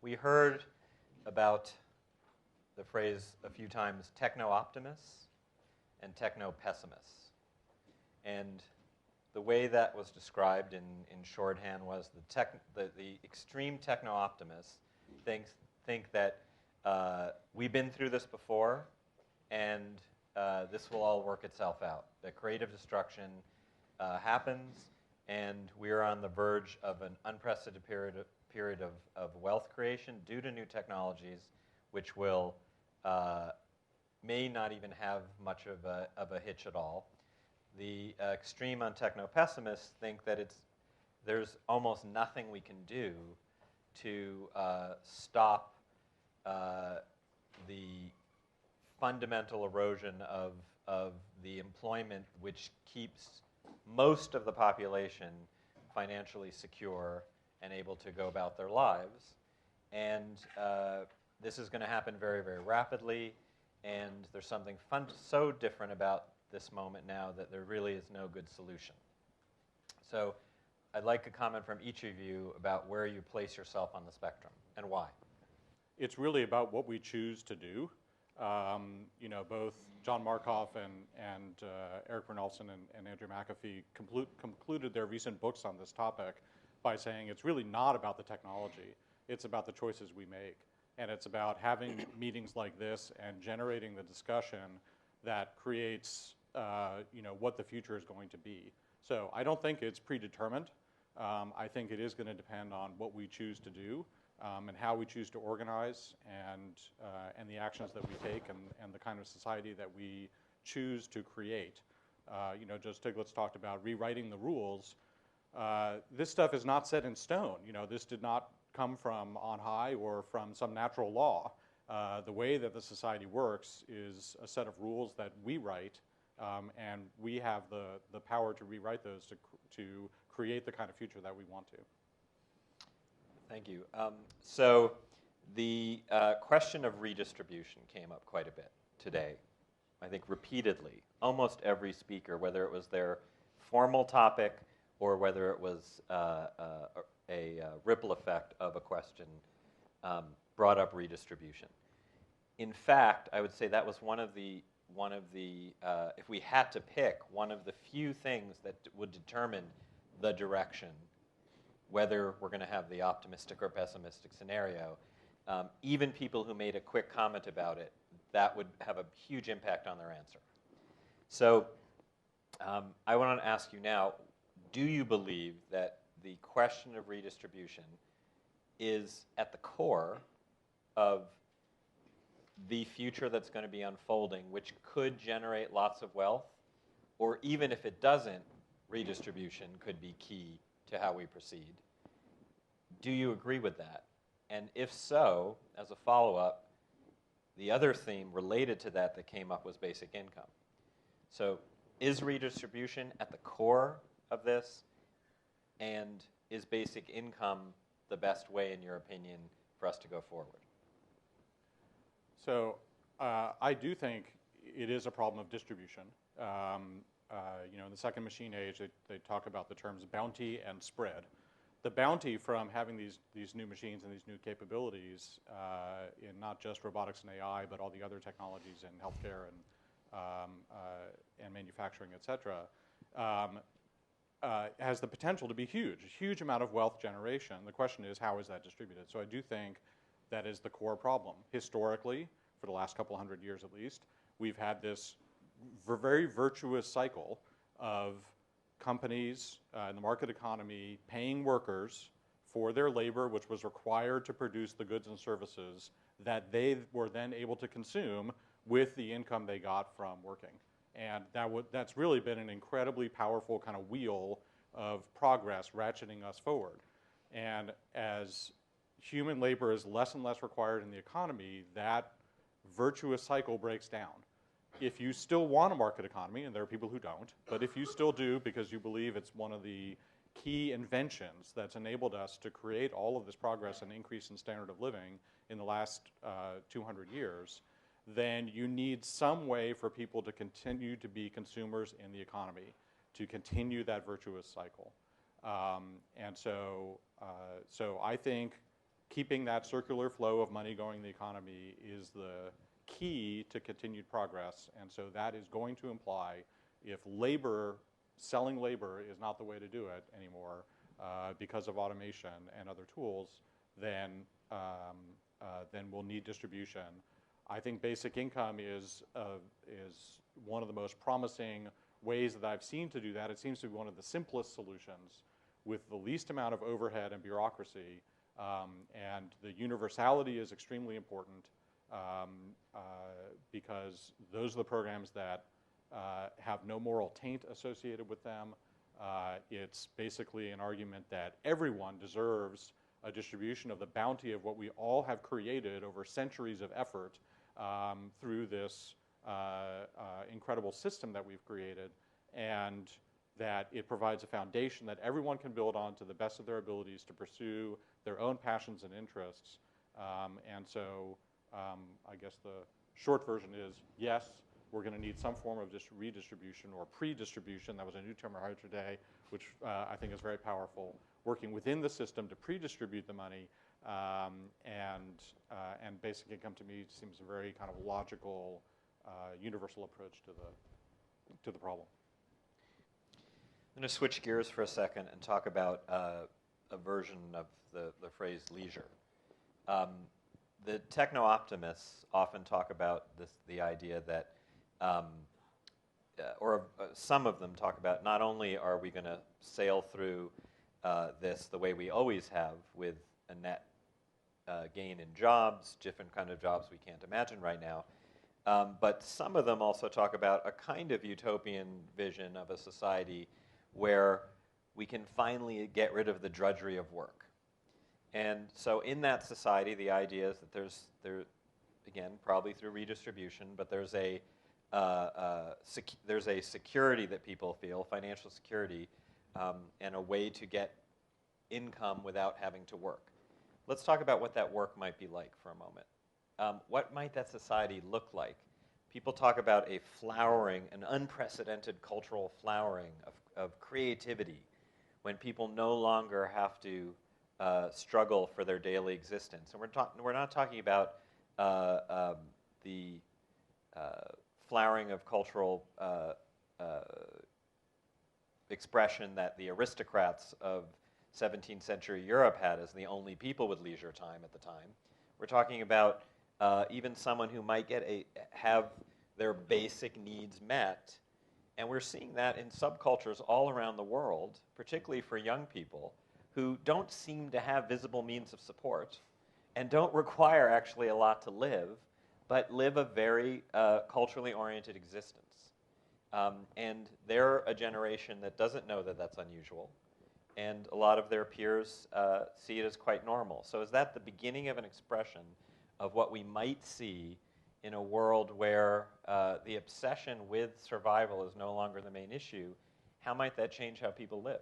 We heard about the phrase a few times, techno-optimists and techno-pessimists. And the way that was described in shorthand was the extreme techno-optimists think that we've been through this before, and this will all work itself out. That creative destruction happens, and we're on the verge of an unprecedented period of wealth creation due to new technologies, which will may not even have much of a hitch at all. The extreme on techno-pessimists think that there's almost nothing we can do to stop the fundamental erosion of the employment which keeps most of the population financially secure and able to go about their lives. And this is going to happen very, very rapidly, and there's something so different about this moment now that there really is no good solution. So I'd like a comment from each of you about where you place yourself on the spectrum and why. It's really about what we choose to do. Both John Markoff and Eric Bernelson and Andrew McAfee concluded their recent books on this topic by saying it's really not about the technology. It's about the choices we make. And it's about having meetings like this and generating the discussion that creates what the future is going to be. So I don't think it's predetermined. I think it is going to depend on what we choose to do and how we choose to organize and the actions that we take and the kind of society that we choose to create. Just Stiglitz talked about rewriting the rules. This stuff is not set in stone. This did not come from on high or from some natural law. The way that the society works is a set of rules that we write, and we have the power to rewrite those to create the kind of future that we want to. Thank you. So the question of redistribution came up quite a bit today, I think repeatedly. Almost every speaker, whether it was their formal topic or whether it was a ripple effect of a question, brought up redistribution. In fact, I would say that was one of the if we had to pick, one of the few things that would determine the direction, whether we're going to have the optimistic or pessimistic scenario. Even people who made a quick comment about it, that would have a huge impact on their answer. So I want to ask you now, do you believe that the question of redistribution is at the core of the future that's going to be unfolding, which could generate lots of wealth? Or even if it doesn't, redistribution could be key to how we proceed. Do you agree with that? And if so, as a follow-up, the other theme related to that came up was basic income. So is redistribution at the core of this? And is basic income the best way, in your opinion, for us to go forward? So I do think it is a problem of distribution. In the second machine age, they talk about the terms bounty and spread. The bounty from having these new machines and these new capabilities in not just robotics and AI, but all the other technologies in healthcare and manufacturing, et cetera, has the potential to be huge, a huge amount of wealth generation. The question is, how is that distributed? So I do think that is the core problem. Historically, for the last couple hundred years at least, we've had this very virtuous cycle of companies in the market economy paying workers for their labor, which was required to produce the goods and services that they were then able to consume with the income they got from working. And that's really been an incredibly powerful kind of wheel of progress ratcheting us forward. And as human labor is less and less required in the economy, that virtuous cycle breaks down. If you still want a market economy, and there are people who don't, but if you still do because you believe it's one of the key inventions that's enabled us to create all of this progress and increase in standard of living in the last 200 years, then you need some way for people to continue to be consumers in the economy, to continue that virtuous cycle. So I think keeping that circular flow of money going in the economy is the key to continued progress. And so that is going to imply if selling labor is not the way to do it anymore because of automation and other tools, then we'll need distribution. I think basic income is one of the most promising ways that I've seen to do that. It seems to be one of the simplest solutions with the least amount of overhead and bureaucracy. And the universality is extremely important because those are the programs that have no moral taint associated with them. It's basically an argument that everyone deserves a distribution of the bounty of what we all have created over centuries of effort through this incredible system that we've created, and that it provides a foundation that everyone can build on to the best of their abilities to pursue their own passions and interests. And so I guess the short version is, yes, we're going to need some form of redistribution or pre-distribution. That was a new term I heard today, which I think is very powerful. Working within the system to pre-distribute the money, and basic income to me seems a very kind of logical, universal approach to the problem. I'm going to switch gears for a second and talk about a version of the phrase leisure. The techno-optimists often talk about the idea that, some of them talk about not only are we going to sail through this the way we always have with a net gain in jobs, different kind of jobs we can't imagine right now, but some of them also talk about a kind of utopian vision of a society where we can finally get rid of the drudgery of work. And so in that society, the idea is that there, again, probably through redistribution, but there's a security that people feel, financial security, and a way to get income without having to work. Let's talk about what that work might be like for a moment. What might that society look like? People talk about a flowering, an unprecedented cultural flowering of creativity when people no longer have to struggle for their daily existence. And we're not talking about the flowering of cultural expression that the aristocrats of 17th century Europe had as the only people with leisure time at the time. We're talking about even someone who might have their basic needs met. And we're seeing that in subcultures all around the world, particularly for young people who don't seem to have visible means of support and don't require actually a lot to live, but live a very culturally oriented existence. And they're a generation that doesn't know that that's unusual. And a lot of their peers see it as quite normal. So is that the beginning of an expression of what we might see in a world where the obsession with survival is no longer the main issue? How might that change how people live?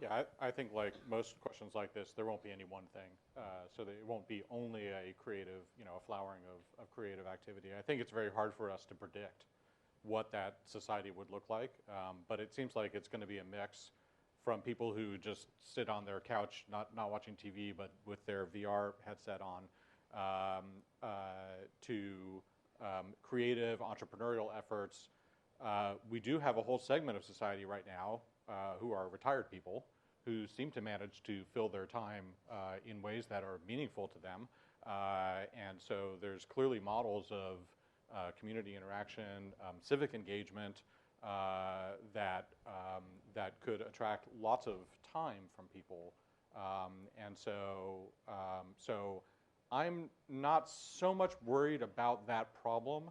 Yeah, I think like most questions like this, there won't be any one thing. So that it won't be only a creative, a flowering of creative activity. I think it's very hard for us to predict what that society would look like. But it seems like it's going to be a mix from people who just sit on their couch, not watching TV, but with their VR headset on, to creative entrepreneurial efforts. We do have a whole segment of society right now who are retired people who seem to manage to fill their time in ways that are meaningful to them. And so there's clearly models of community interaction, civic engagement that could attract lots of time from people. And so I'm not so much worried about that problem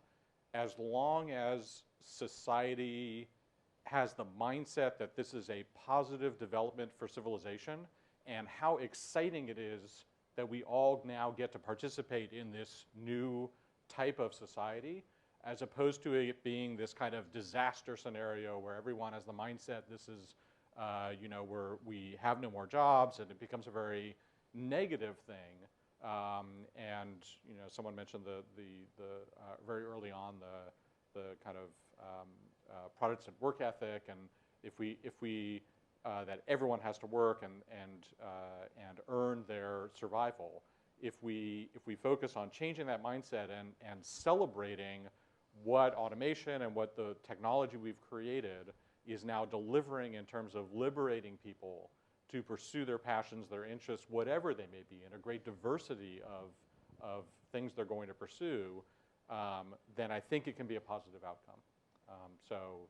as long as society has the mindset that this is a positive development for civilization, and how exciting it is that we all now get to participate in this new type of society, as opposed to it being this kind of disaster scenario where everyone has the mindset this is, where we have no more jobs, and it becomes a very negative thing. And someone mentioned the very early on the kind of Protestant work ethic, and if we that everyone has to work and earn their survival. If we focus on changing that mindset and celebrating what automation and what the technology we've created is now delivering in terms of liberating people to pursue their passions, their interests, whatever they may be, in a great diversity of things they're going to pursue, then I think it can be a positive outcome. So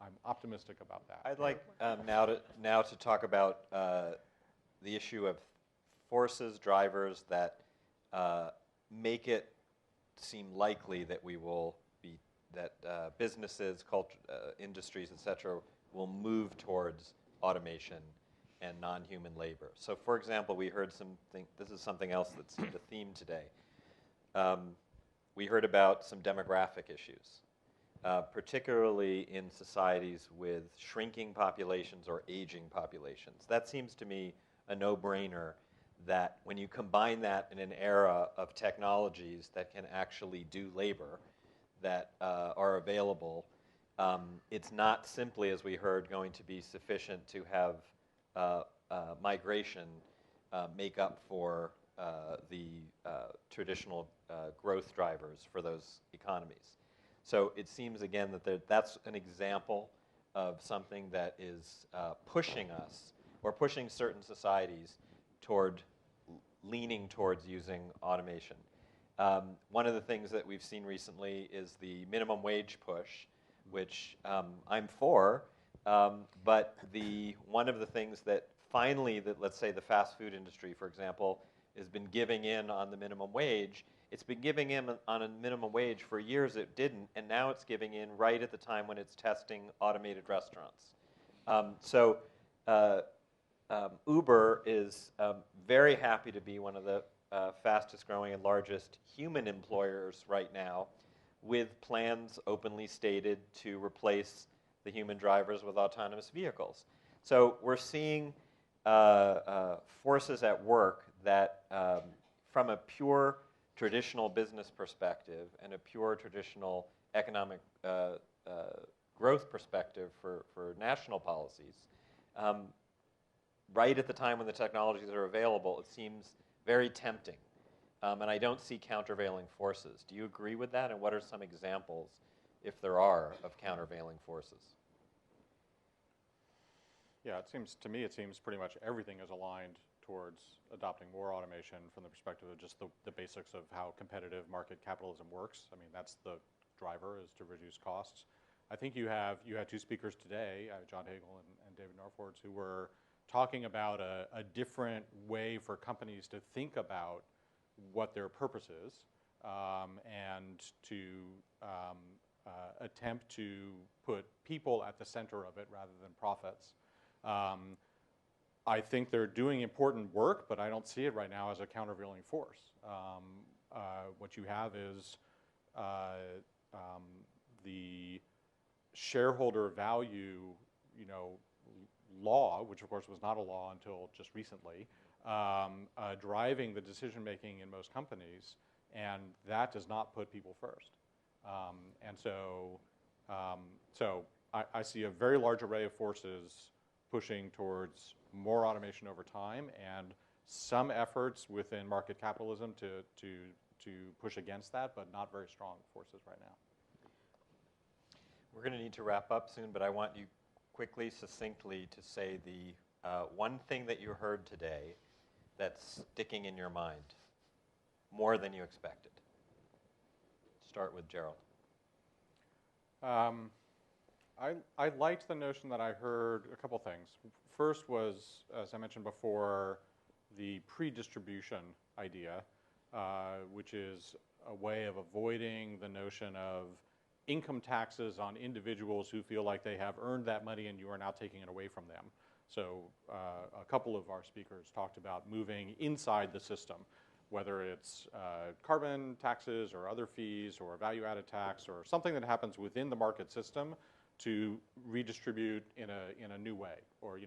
I'm optimistic about that. I'd like now to talk about the issue of forces, drivers that make it seem likely that businesses, industries, etc., will move towards automation and non-human labor. So, for example, we heard this is something else that's the theme today. We heard about some demographic issues, particularly in societies with shrinking populations or aging populations. That seems to me a no-brainer, that when you combine that in an era of technologies that can actually do labor that are available, it's not simply, as we heard, going to be sufficient to have migration make up for the traditional growth drivers for those economies. So it seems, again, that that's an example of something that is pushing us, or pushing certain societies toward leaning towards using automation. One of the things that we've seen recently is the minimum wage push, which I'm for, but one of the things that finally, let's say the fast food industry, for example, has been giving in on the minimum wage. It's been giving in on a minimum wage for years it didn't, and now it's giving in right at the time when it's testing automated restaurants. Uber is very happy to be one of the fastest growing and largest human employers right now, with plans openly stated to replace the human drivers with autonomous vehicles. So we're seeing forces at work that, from a pure traditional business perspective and a pure traditional economic growth perspective for national policies, right at the time when the technologies are available, it seems very tempting. And I don't see countervailing forces. Do you agree with that? And what are some examples, if there are, of countervailing forces? Yeah, to me, it seems pretty much everything is aligned towards adopting more automation from the perspective of just the basics of how competitive market capitalism works. I mean, that's the driver, is to reduce costs. I think you had two speakers today, John Hagel and David Norfords, who were talking about a different way for companies to think about what their purpose is, and to attempt to put people at the center of it rather than profits. I think they're doing important work, but I don't see it right now as a countervailing force. What you have is the shareholder value, law, which of course was not a law until just recently, driving the decision making in most companies, and that does not put people first. So I see a very large array of forces pushing towards more automation over time, and some efforts within market capitalism to push against that, but not very strong forces right now. We're going to need to wrap up soon, but I want you quickly, succinctly, to say the one thing that you heard today that's sticking in your mind more than you expected. Start with Gerald. I liked the notion that I heard a couple things. First was, as I mentioned before, the pre-distribution idea, which is a way of avoiding the notion of income taxes on individuals who feel like they have earned that money and you are now taking it away from them. So a couple of our speakers talked about moving inside the system, whether it's carbon taxes or other fees or value-added tax or something that happens within the market system to redistribute in a new way. Or,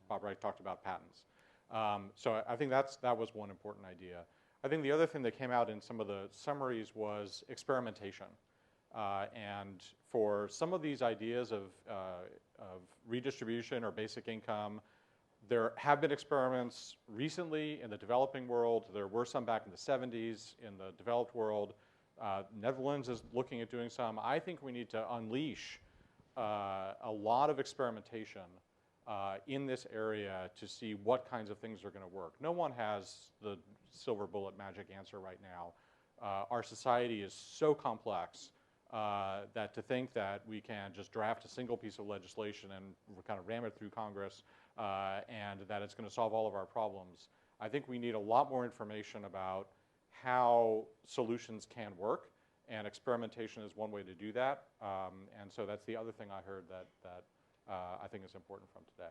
Bob Wright talked about patents. So I think that was one important idea. I think the other thing that came out in some of the summaries was experimentation. And for some of these ideas of redistribution or basic income. There have been experiments recently in the developing world. There were some back in the 70s in the developed world. Netherlands is looking at doing some. I think we need to unleash a lot of experimentation in this area to see what kinds of things are going to work. No one has the silver bullet magic answer right now. Our society is so complex that to think that we can just draft a single piece of legislation and kind of ram it through Congress and that it's going to solve all of our problems. I think we need a lot more information about how solutions can work, and experimentation is one way to do that. And so that's the other thing I heard that I think is important from today.